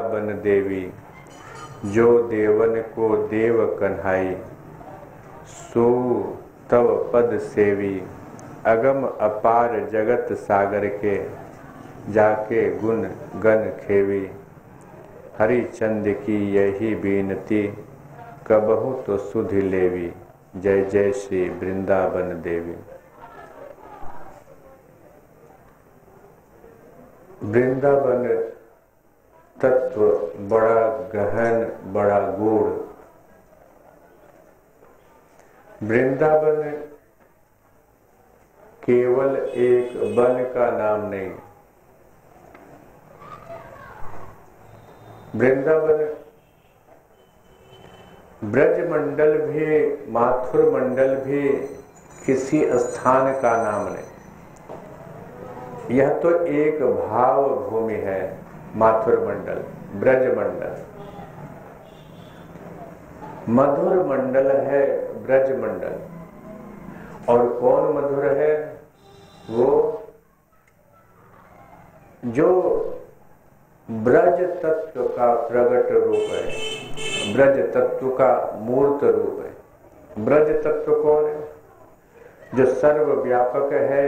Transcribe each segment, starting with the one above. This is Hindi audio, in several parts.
बन देवी जो देवन को देव कन्हाई, सो तव पद सेवी अगम अपार जगत सागर के, जाके गुण गन खेवी। हरिचंद की यही बीनती कबहू तो सुधि लेवी। जय जय श्री वृंदावन देवी। वृंदावन तत्व बड़ा गहन, बड़ा गूढ़। वृंदावन केवल एक वन का नाम नहीं। वृंदावन ब्रजमंडल भी, माथुर मंडल भी किसी स्थान का नाम नहीं। यह तो एक भाव भूमि है। माथुर मंडल, ब्रजमंडल, मधुर मंडल है ब्रजमंडल। और कौन मधुर है? वो जो ब्रज तत्व का प्रगट रूप है, ब्रज तत्व का मूर्त रूप है। ब्रज तत्व कौन है? जो सर्वव्यापक है,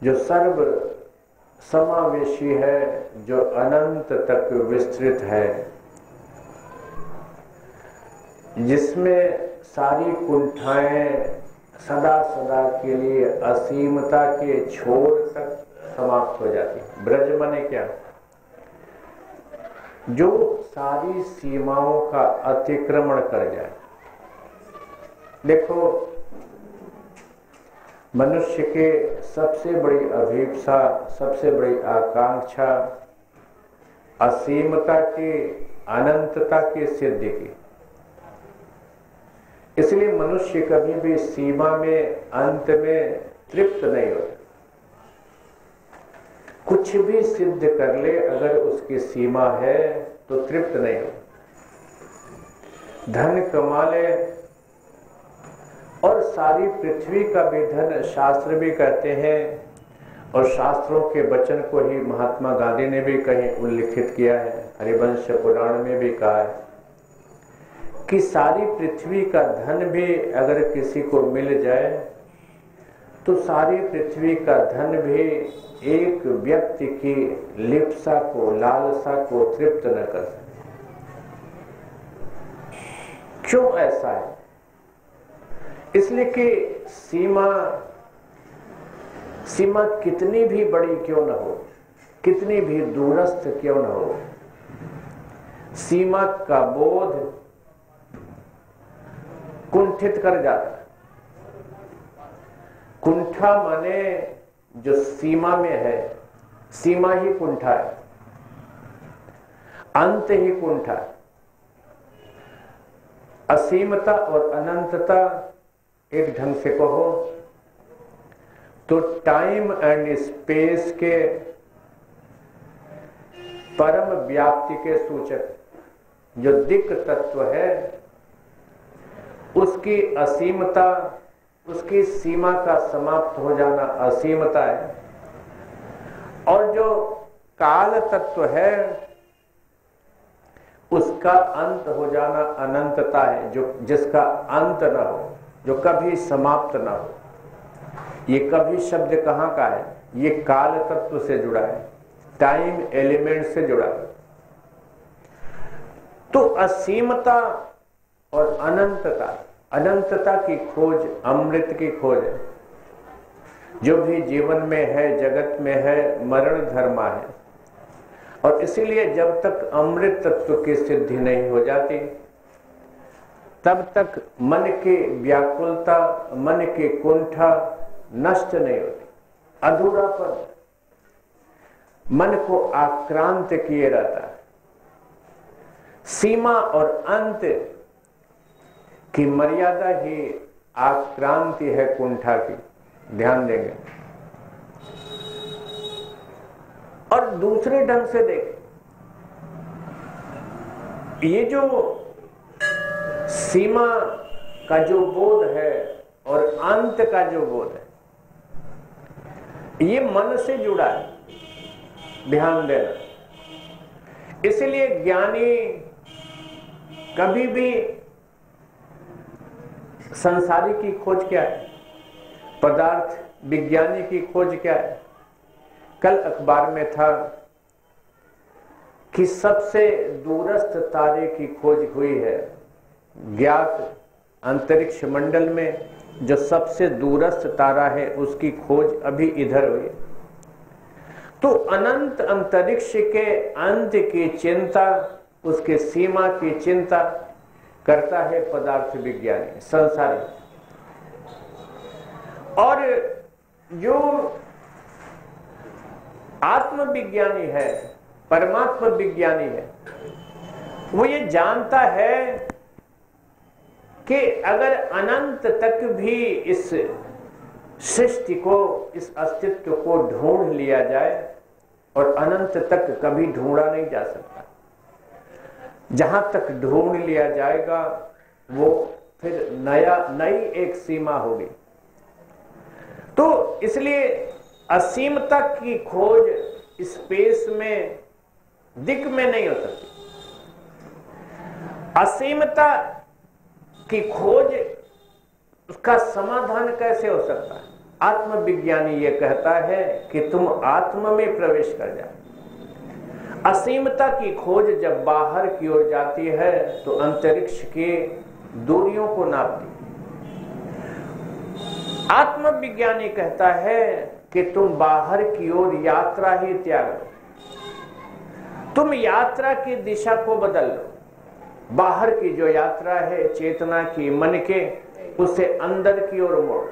जो सर्व समावेशी है, जो अनंत तक विस्तृत है, जिसमें सारी कुंठाएं सदा सदा के लिए असीमता के छोर तक समाप्त हो जाती है। ब्रज माने क्या? जो सारी सीमाओं का अतिक्रमण कर जाए। देखो, मनुष्य के सबसे बड़ी अभिप्सा, सबसे बड़ी आकांक्षा असीमता की, अनंतता की सिद्धि की। इसलिए मनुष्य कभी भी सीमा में, अंत में तृप्त नहीं होता। कुछ भी सिद्ध कर ले, अगर उसकी सीमा है तो तृप्त नहीं हो। धन कमा ले, और सारी पृथ्वी का भी धन, शास्त्र भी कहते हैं, और शास्त्रों के वचन को ही महात्मा गांधी ने भी कहीं उल्लिखित किया है, हरिवंश पुराण में भी कहा है कि सारी पृथ्वी का धन भी अगर किसी को मिल जाए तो सारी पृथ्वी का धन भी एक व्यक्ति की लिप्सा को, लालसा को तृप्त न कर सके। क्यों ऐसा है? इसलिए कि सीमा कितनी भी बड़ी क्यों न हो, कितनी भी दूरस्थ क्यों न हो, सीमा का बोध कुंठित कर जाता है। कुंठा माने जो सीमा में है, सीमा ही कुंठा है, अंत ही कुंठा है। असीमता और अनंतता एक ढंग से कहो तो टाइम एंड स्पेस के परम व्याप्ति के सूचक। जो दिक् तत्व है उसकी असीमता, उसकी सीमा का समाप्त हो जाना असीमता है। और जो काल तत्व है उसका अंत हो जाना अनंतता है, जो जिसका अंत न हो, जो कभी समाप्त न हो। ये कभी शब्द कहाँ का है? ये काल तत्व से जुड़ा है, टाइम एलिमेंट से जुड़ा है। तो असीमता और अनंतता, अनंतता की खोज अमृत की खोज है। जो भी जीवन में है, जगत में है, मरण धर्मा है। और इसीलिए जब तक अमृत तत्व की सिद्धि नहीं हो जाती तब तक मन की व्याकुलता, मन की कुंठा नष्ट नहीं होती। अधूरापन मन को आक्रांत किए रहता है। सीमा और अंत की मर्यादा ही आक्रांति है कुंठा की। ध्यान देंगे। और दूसरे ढंग से देखें, ये जो सीमा का जो बोध है और अंत का जो बोध है, ये मन से जुड़ा है। ध्यान देना, इसलिए ज्ञानी कभी भी संसारी की खोज क्या है, पदार्थ विज्ञानी की खोज क्या है। कल अखबार में था कि सबसे दूरस्थ तारे की खोज हुई है। ज्ञात अंतरिक्ष मंडल में जो सबसे दूरस्थ तारा है उसकी खोज अभी इधर हुई। तो अनंत अंतरिक्ष के अंत की चिंता, उसके सीमा की चिंता करता है पदार्थ विज्ञानी, संसारी। और जो आत्मविज्ञानी है, परमात्मा विज्ञानी है, वो ये जानता है कि अगर अनंत तक भी इस सृष्टि को, इस अस्तित्व को ढूंढ लिया जाए, और अनंत तक कभी ढूंढा नहीं जा सकता, जहां तक ढूंढ लिया जाएगा वो फिर नई एक सीमा होगी। तो इसलिए असीमता की खोज स्पेस में, दिक् में नहीं हो सकती। असीमता की खोज, उसका समाधान कैसे हो सकता है? आत्मविज्ञानी ये कहता है कि तुम आत्मा में प्रवेश कर जाओ। असीमता की खोज जब बाहर की ओर जाती है तो अंतरिक्ष की दूरियों को नापती। आत्मविज्ञानी कहता है कि तुम बाहर की ओर यात्रा ही त्याग लो, तुम यात्रा की दिशा को बदल लो। बाहर की जो यात्रा है चेतना की, मन के, उसे अंदर की ओर मोड़,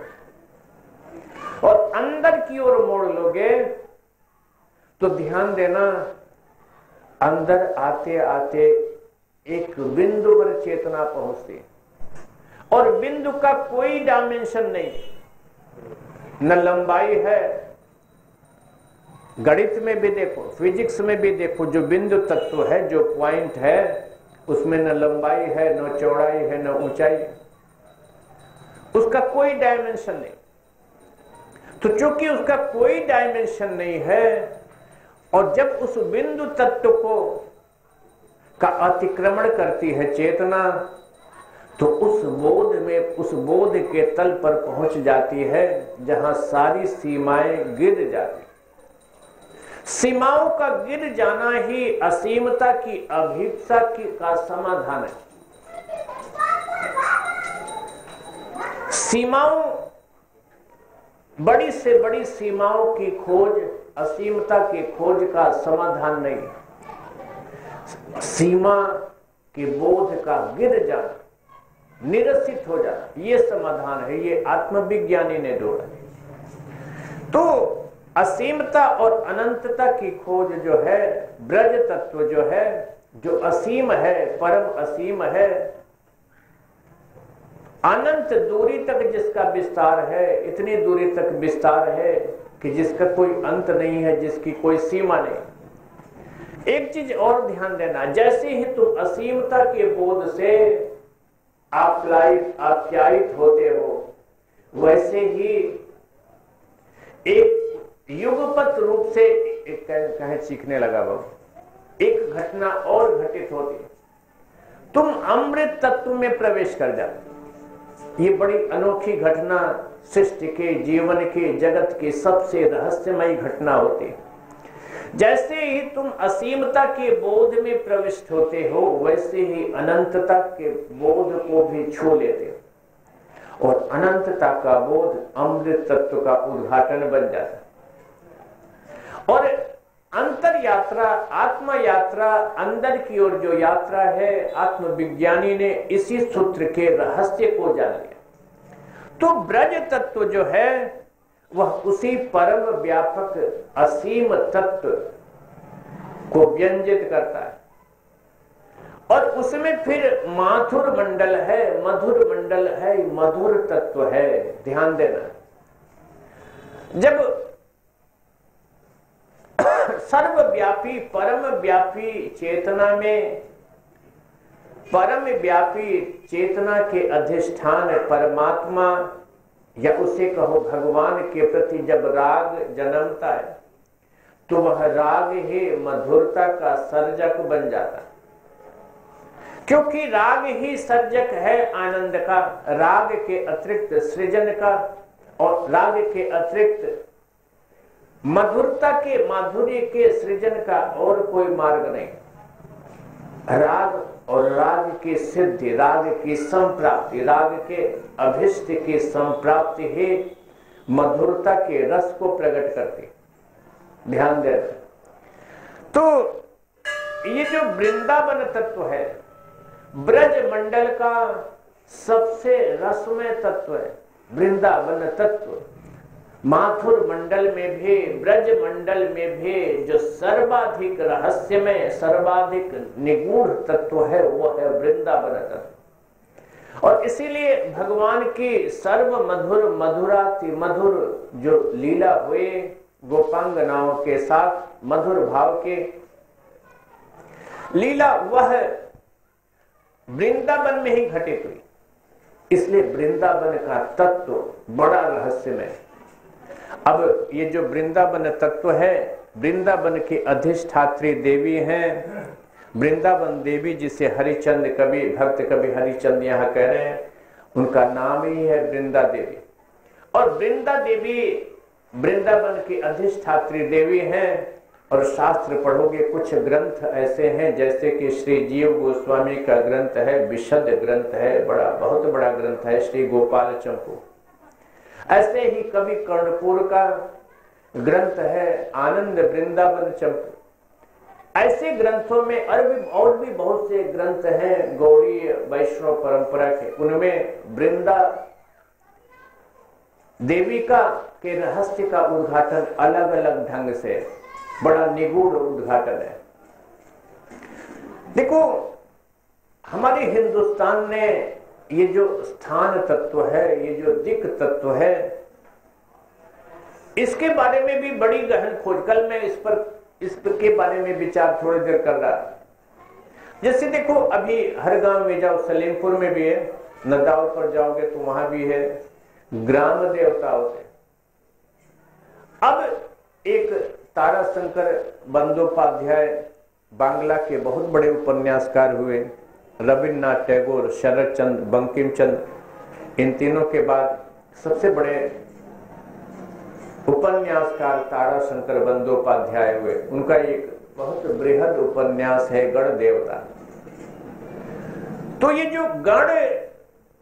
और अंदर की ओर मोड़ लोगे तो ध्यान देना, अंदर आते आते एक बिंदु पर चेतना पहुंचती, और बिंदु का कोई डायमेंशन नहीं, न लंबाई है। गणित में भी देखो, फिजिक्स में भी देखो, जो बिंदु तत्व है, जो पॉइंट है, उसमें न लंबाई है, न चौड़ाई है, न ऊंचाई, उसका कोई डायमेंशन नहीं। तो चूंकि उसका कोई डायमेंशन नहीं है, और जब उस बिंदु तत्व को का अतिक्रमण करती है चेतना, तो उस बोध में, उस बोध के तल पर पहुंच जाती है जहां सारी सीमाएं गिर जाती। सीमाओं का गिर जाना ही असीमता की अभिप्सा का समाधान है। सीमाओं, बड़ी से बड़ी सीमाओं की खोज असीमता की खोज का समाधान नहीं। सीमा के बोध का गिर जाना, निरसित हो जाना, ये समाधान है। ये आत्मविज्ञानी ने ढूंढा। तो असीमता और अनंतता की खोज जो है, ब्रज तत्व जो है, जो असीम है, परम असीम है, अनंत दूरी तक जिसका विस्तार है, इतनी दूरी तक विस्तार है कि जिसका कोई अंत नहीं है, जिसकी कोई सीमा नहीं। एक चीज और ध्यान देना, जैसे ही तुम असीमता के बोध से आप्यायित होते हो, वैसे ही एक युगपत रूप से कहे सीखने लगा वो, एक घटना और घटित होती, तुम अमृत तत्व में प्रवेश कर जाते। ये बड़ी अनोखी घटना सृष्टि के, जीवन के, जगत की सबसे रहस्यमयी घटना होती है। जैसे ही तुम असीमता के बोध में प्रविष्ट होते हो, वैसे ही अनंतता के बोध को भी छू लेते हो, और अनंतता का बोध अमृत तत्व का उद्घाटन बन जाता है। और अंतर यात्रा, आत्मा यात्रा, अंदर की ओर जो यात्रा है, आत्मविज्ञानी ने इसी सूत्र के रहस्य को जान लिया। तो ब्रज तत्व जो है वह उसी परम व्यापक असीम तत्व को व्यंजित करता है, और उसमें फिर माथुर मंडल है, मधुर मंडल है, मधुर तत्व है। ध्यान देना, जब सर्वव्यापी परम व्यापी चेतना में, परम व्यापी चेतना के अधिष्ठान परमात्मा, या उसे कहो भगवान के प्रति जब राग जन्मता है, तो वह राग ही मधुरता का सर्जक बन जाता, क्योंकि राग ही सर्जक है आनंद का, राग के अतिरिक्त सृजन का और राग के अतिरिक्त मधुरता के माधुर्य के सृजन का और कोई मार्ग नहीं। राग और राग की सिद्धि, राग की संप्राप्ति, राग के अभिष्ट की संप्राप्ति ही मधुरता के रस को प्रकट करती। ध्यान दें तो ये जो वृंदावन तत्व है ब्रज मंडल का सबसे रसमय तत्व है। वृंदावन तत्व माथुर मंडल में भी, ब्रज मंडल में भी जो सर्वाधिक रहस्यमय, सर्वाधिक निगूढ़ तत्व है वो है वृंदावन तत्व। और इसीलिए भगवान की सर्व मधुर मधुराति मधुर जो लीला हुए गोपांगनाओं के साथ मधुर भाव के लीला, वह वृंदावन में ही घटित हुई। इसलिए वृंदावन का तत्व बड़ा रहस्यमय। अब ये जो वृंदावन तत्व है, वृंदावन की अधिष्ठात्री देवी हैं वृंदावन देवी, जिसे हरिचंद कवि, भक्त कवि हरिचंद यहाँ कह रहे हैं, उनका नाम ही है वृंदा देवी। और वृंदा देवी वृंदावन की अधिष्ठात्री देवी हैं। और शास्त्र पढ़ोगे कुछ ग्रंथ ऐसे हैं जैसे कि श्री जीव गोस्वामी का ग्रंथ है, विशद ग्रंथ है, बड़ा बहुत बड़ा ग्रंथ है श्री गोपाल चंपू। ऐसे ही कवि कर्णपुर का ग्रंथ है आनंद वृंदावन चंपू। ऐसे ग्रंथों में और भी बहुत से ग्रंथ हैं गौड़ी वैष्णव परंपरा के, उनमें वृंदा देविका के रहस्य का उद्घाटन अलग अलग ढंग से, बड़ा निगूढ़ उद्घाटन है। देखो हमारे हिंदुस्तान ने ये जो स्थान तत्व है, ये जो दिक् तत्व है, इसके बारे में भी बड़ी गहन खोज, कल मैं इसके बारे में विचार थोड़ी देर कर रहा। जैसे देखो अभी हर गांव में जाओ, सलेमपुर में भी है, नदाव पर जाओगे तो वहां भी है, ग्राम देवता होते। अब एक ताराशंकर बंदोपाध्याय बांग्ला के बहुत बड़े उपन्यासकार हुए, रविन्द्रनाथ टैगोर, शरद चंद्र, बंकिम चंद्र, इन तीनों के बाद सबसे बड़े उपन्यासकार ताराशंकर बंदोपाध्याय हुए। उनका एक बहुत बृहद उपन्यास है गण देवता। तो ये जो गण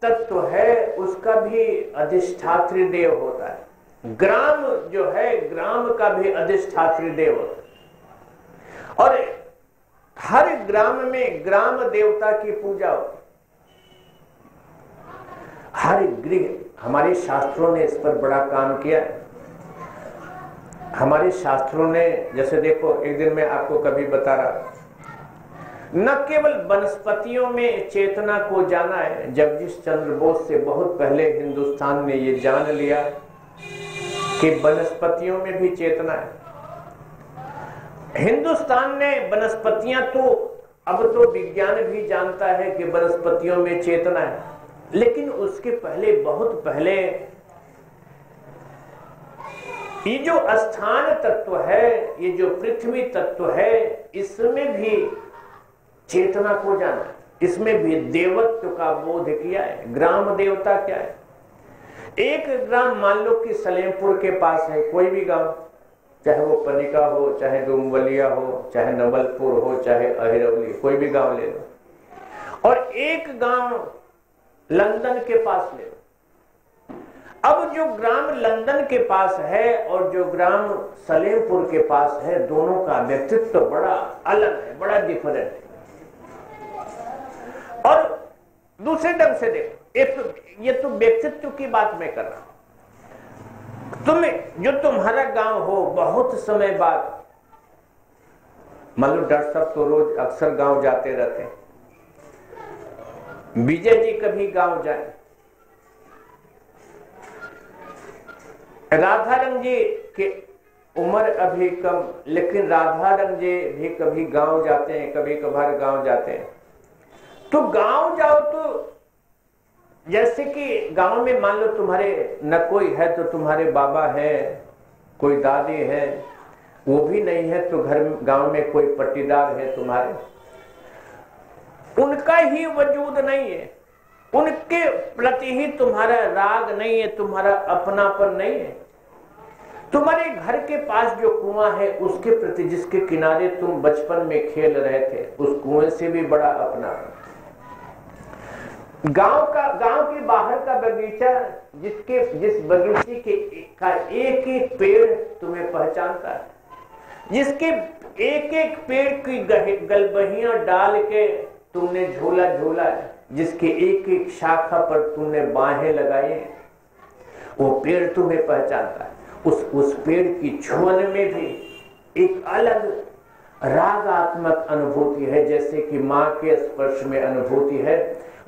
तत्व है उसका भी अधिष्ठात्री देव होता है। ग्राम जो है, ग्राम का भी अधिष्ठात्री देव होता है। और हर ग्राम में ग्राम देवता की पूजा होती। हर गृह, हमारे शास्त्रों ने इस पर बड़ा काम किया है। हमारे शास्त्रों ने, जैसे देखो एक दिन मैं आपको कभी बता रहा, न केवल वनस्पतियों में चेतना को जाना है, जगदीश चंद्र बोस से बहुत पहले हिंदुस्तान ने ये जान लिया कि वनस्पतियों में भी चेतना है। हिंदुस्तान ने वनस्पतियां तो, अब तो विज्ञान भी जानता है कि वनस्पतियों में चेतना है, लेकिन उसके पहले, बहुत पहले, ये जो स्थान तत्व है, ये जो पृथ्वी तत्व है, इसमें भी चेतना को जाना, इसमें भी देवत्व का बोध किया है। ग्राम देवता क्या है? एक ग्राम मान लो कि सलेमपुर के पास है, कोई भी गांव, चाहे वो पनिका हो, चाहे डुमवलिया हो, चाहे नवलपुर हो, चाहे अहिरौली, कोई भी गांव ले लो, और एक गांव लंदन के पास ले लो। अब जो ग्राम लंदन के पास है और जो ग्राम सलेमपुर के पास है, दोनों का व्यक्तित्व बड़ा अलग है, बड़ा डिफरेंट है। और दूसरे ढंग से देखो, एक ये तो व्यक्तित्व की बात मैं कर रहा हूं। जो तुम्हारा गांव हो, बहुत समय बाद, मान लो डॉक्टर साहब तो रोज अक्सर गांव जाते रहते हैं, विजय जी कभी गांव जाए, राधारंग जी की उम्र अभी कम, लेकिन राधारंग जी भी कभी गांव जाते हैं, कभी कभार गांव जाते हैं। तो गांव जाओ तो जैसे कि गांव में मान लो तुम्हारे न कोई है तो तुम्हारे बाबा है, कोई दादी है, वो भी नहीं है तो घर गांव में कोई पट्टीदार है तुम्हारे, उनका ही वजूद नहीं है, उनके प्रति ही तुम्हारा राग नहीं है, तुम्हारा अपनापन नहीं है। तुम्हारे घर के पास जो कुआं है उसके प्रति, जिसके किनारे तुम बचपन में खेल रहे थे, उस कुएं से भी बड़ा अपनापन। गांव के बाहर का बगीचा, जिस बगीचे का एक एक पेड़ तुम्हें पहचानता है, जिसके एक एक पेड़ की गलबहियां डाल के तुमने झूला झूला है, जिसके एक एक शाखा पर तुमने बाहें लगाई हैं, वो पेड़ तुम्हें पहचानता है। उस पेड़ की छुअन में भी एक अलग रागात्मक अनुभूति है, जैसे कि मां के स्पर्श में अनुभूति है।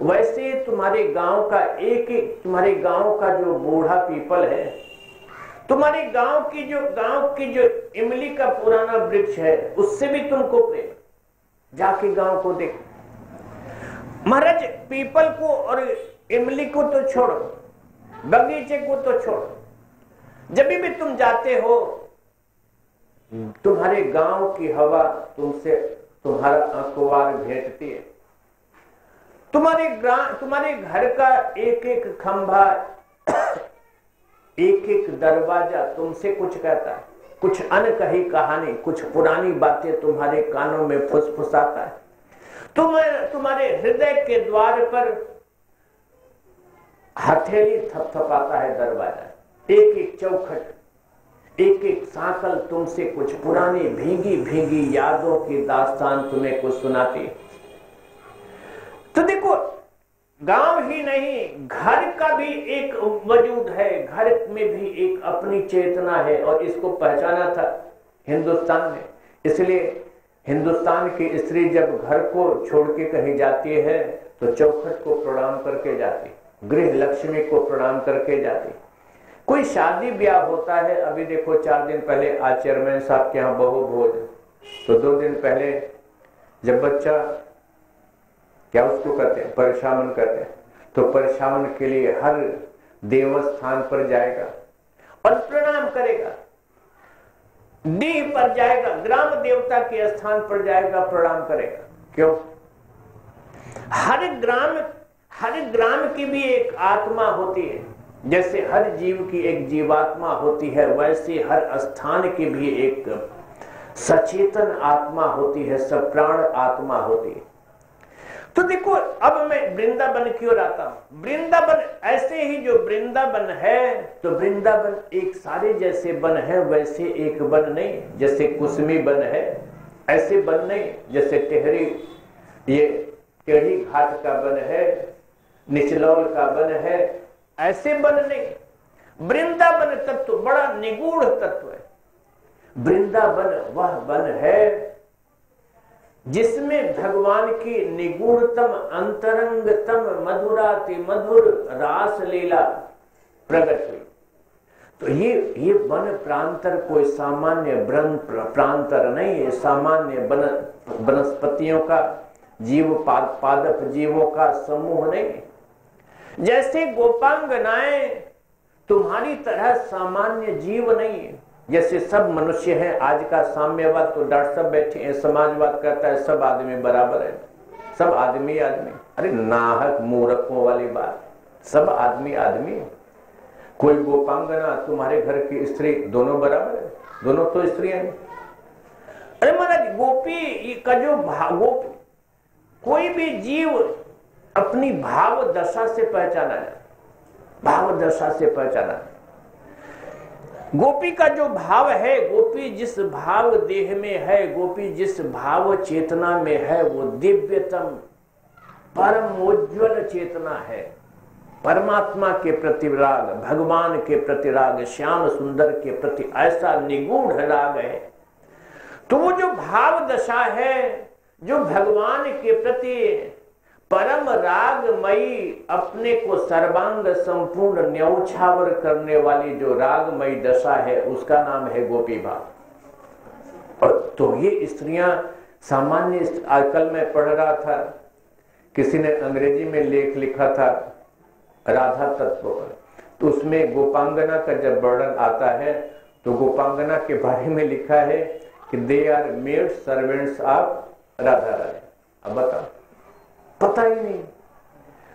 वैसे तुम्हारे गांव तुम्हारे गांव का जो बूढ़ा पीपल है, तुम्हारे गांव की जो इमली का पुराना वृक्ष है, उससे भी तुमको प्रेम। जाके गांव को देखो महाराज, पीपल को और इमली को तो छोड़ो, बगीचे को तो छोड़ो, जब भी तुम जाते हो तुम्हारे गांव की हवा तुमसे तुम्हारा आंखों भेंटती है। तुम्हारे घर का एक एक खंभा, एक एक दरवाजा तुमसे कुछ कहता है, कुछ अनकही कहानी, कुछ पुरानी बातें तुम्हारे कानों में फुसफुसाता है। तुम्हारे हृदय के द्वार पर हथेली थपथपाता है दरवाजा, एक एक चौखट, एक एक सांकल तुमसे कुछ पुरानी भीगी भीगी यादों की दास्तान तुम्हें कुछ सुनाती है। तो देखो, गांव ही नहीं, घर का भी एक वजूद है, घर में भी एक अपनी चेतना है, और इसको पहचाना था हिंदुस्तान ने। इसलिए हिंदुस्तान की स्त्री जब घर को छोड़ के कहीं जाती है तो चौखट को प्रणाम करके जाती, गृह लक्ष्मी को प्रणाम करके जाती। कोई शादी ब्याह होता है, अभी देखो 4 दिन पहले आज चेयरमैन साहब के यहाँ बहु भोज, तो 2 दिन पहले जब बच्चा क्या उसको कहते हैं, परछावन करते हैं, तो परछावन के लिए हर देवस्थान पर जाएगा और प्रणाम करेगा, डीह पर जाएगा, ग्राम देवता के स्थान पर जाएगा, प्रणाम करेगा। क्यों? हर ग्राम की भी एक आत्मा होती है, जैसे हर जीव की एक जीवात्मा होती है, वैसे हर स्थान की भी एक सचेतन आत्मा होती है, सप्राण आत्मा होती है। तो देखो, अब मैं वृंदावन की ओर आता हूं। वृंदावन ऐसे ही जो वृंदावन है, तो वृंदावन एक सारे जैसे वन है, वैसे एक वन नहीं। जैसे कुसमी वन है ऐसे वन नहीं, जैसे टेढ़ी घाट का वन है, निचलौल का वन है, ऐसे वन नहीं। वृंदावन तत्व बड़ा निगूढ़ तत्व है। वृंदावन वह वन है जिसमें भगवान की निगूढ़तम अंतरंगतम मधुराति मधुर रास लीला प्रकट हुई। तो ये वन प्रांतर कोई सामान्य वन प्रांतर नहीं है, सामान्य वनस्पतियों का पादप जीवों का समूह नहीं। जैसे गोपांगनाएं तुम्हारी तरह सामान्य जीव नहीं है, जैसे सब मनुष्य हैं। आज का साम्यवाद तो डॉक्टर साहब बैठे हैं, समाजवाद कहता है सब आदमी बराबर है, सब आदमी। अरे नाहक मूर्खों वाली बात, सब आदमी आदमी। कोई गोपांगना तुम्हारे घर की स्त्री दोनों बराबर है, दोनों तो स्त्रियां हैं। अरे महाराज, गोपी का जो गोपी, कोई भी जीव अपनी भाव दशा से पहचाना जाए, भाव दशा से पहचाना। गोपी का जो भाव है, गोपी जिस भाव देह में है, गोपी जिस भाव चेतना में है, वो दिव्यतम परम उज्ज्वल चेतना है। परमात्मा के प्रति राग, भगवान के प्रति राग, श्याम सुंदर के प्रति ऐसा निगूढ़ राग है। तो वो जो भाव दशा है, जो भगवान के प्रति परम रागमयी, अपने को सर्वांग संपूर्ण न्यौछावर करने वाली जो रागमयी दशा है, उसका नाम है गोपी भाव। और तो ये स्त्रियां सामान्य, आजकल मैं पढ़ रहा था, किसी ने अंग्रेजी में लेख लिखा था राधा तत्व पर, तो उसमें गोपांगना का जब वर्णन आता है तो गोपांगना के बारे में लिखा है कि they are made servants of Radha Rani. अब बताओ, पता ही नहीं।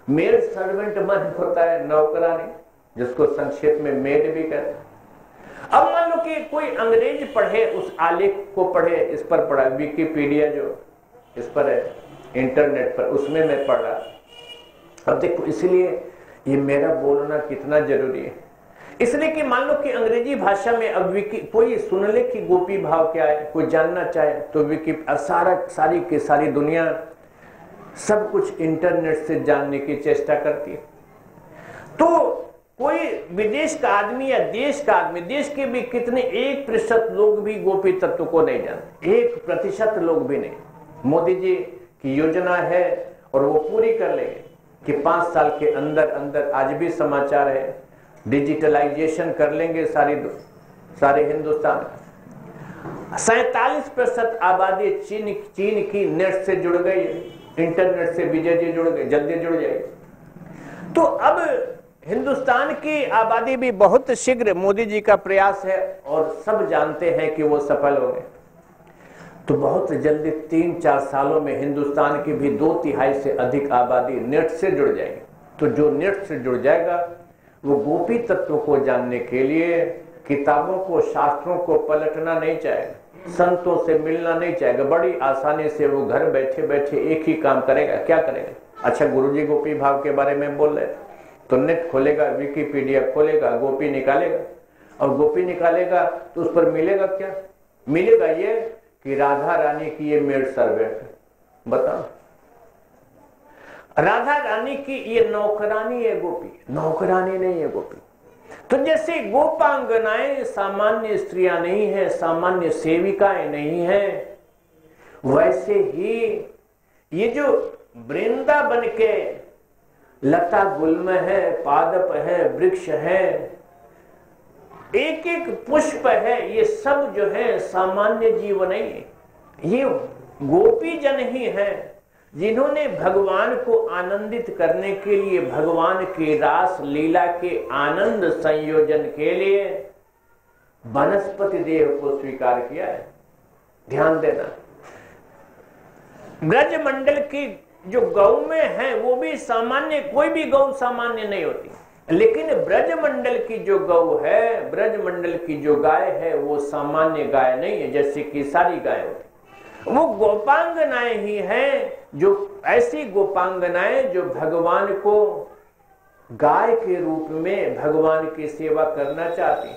मेड सर्वेंट मन होता है नौकरानी, जिसको संक्षेप में मेड भी कहते हैं। अब मान लो कि कोई अंग्रेज पढ़े, उस आलेख को पढ़े, इस पर पढ़ा, विकिपीडिया जो इस पर है इंटरनेट पर, उसमें मैं पढ़ रहा। अब देखो, इसलिए ये मेरा बोलना कितना जरूरी है, इसलिए कि मान लो कि अंग्रेजी भाषा में अब कोई सुन ले कि गोपी भाव क्या है, कोई जानना चाहे तो सारी की सारी दुनिया सब कुछ इंटरनेट से जानने की चेष्टा करती है। तो कोई विदेश का आदमी या देश का आदमी, देश के भी कितने 1% लोग भी गोपी तत्व को नहीं जानते, 1% लोग भी नहीं। मोदी जी की योजना है और वो पूरी कर लेंगे कि 5 साल के अंदर अंदर, आज भी समाचार है, डिजिटलाइजेशन कर लेंगे सारे हिंदुस्तान। 47% आबादी चीन की नेट से जुड़ गई, इंटरनेट से विजय जी जुड़ गए, जल्दी जुड़ जाएगी। तो अब हिंदुस्तान की आबादी भी बहुत शीघ्र, मोदी जी का प्रयास है और सब जानते हैं कि वो सफल होंगे, तो बहुत जल्दी 3-4 सालों में हिंदुस्तान की भी 2/3 से अधिक आबादी नेट से जुड़ जाएगी। तो जो नेट से जुड़ जाएगा वो गोपी तत्व को जानने के लिए किताबों को, शास्त्रों को पलटना नहीं चाहेगा, संतों से मिलना नहीं चाहेगा, बड़ी आसानी से वो घर बैठे बैठे एक ही काम करेगा। क्या करेगा? अच्छा, गुरुजी गोपी भाव के बारे में बोल रहे तो नेट खोलेगा, विकिपीडिया खोलेगा, गोपी निकालेगा, और गोपी निकालेगा तो उस पर मिलेगा क्या? मिलेगा ये कि राधा रानी की ये मेड सर्वेंट। बताओ, राधा रानी की ये नौकरानी है गोपी, नौकरानी नहीं है गोपी। तो जैसे गोपांगनाएं सामान्य स्त्रियां नहीं है, सामान्य सेविकाएं नहीं है, वैसे ही ये जो वृंदावन के लता गुल्म है, पादप है, वृक्ष है, एक एक पुष्प है, ये सब जो है सामान्य जीव नहीं है, ये गोपी जन ही है, जिन्होंने भगवान को आनंदित करने के लिए, भगवान की रास लीला के आनंद संयोजन के लिए वनस्पति देह को स्वीकार किया है। ध्यान देना, ब्रज मंडल की जो गौ में है वो भी सामान्य, कोई भी गौ सामान्य नहीं होती, लेकिन ब्रज मंडल की जो गौ है, ब्रज मंडल की जो गाय है, वो सामान्य गाय नहीं है जैसे कि सारी गाय होती। वो गोपांगनाएं ही हैं, जो ऐसी गोपांगनाएं जो भगवान को गाय के रूप में भगवान की सेवा करना चाहती।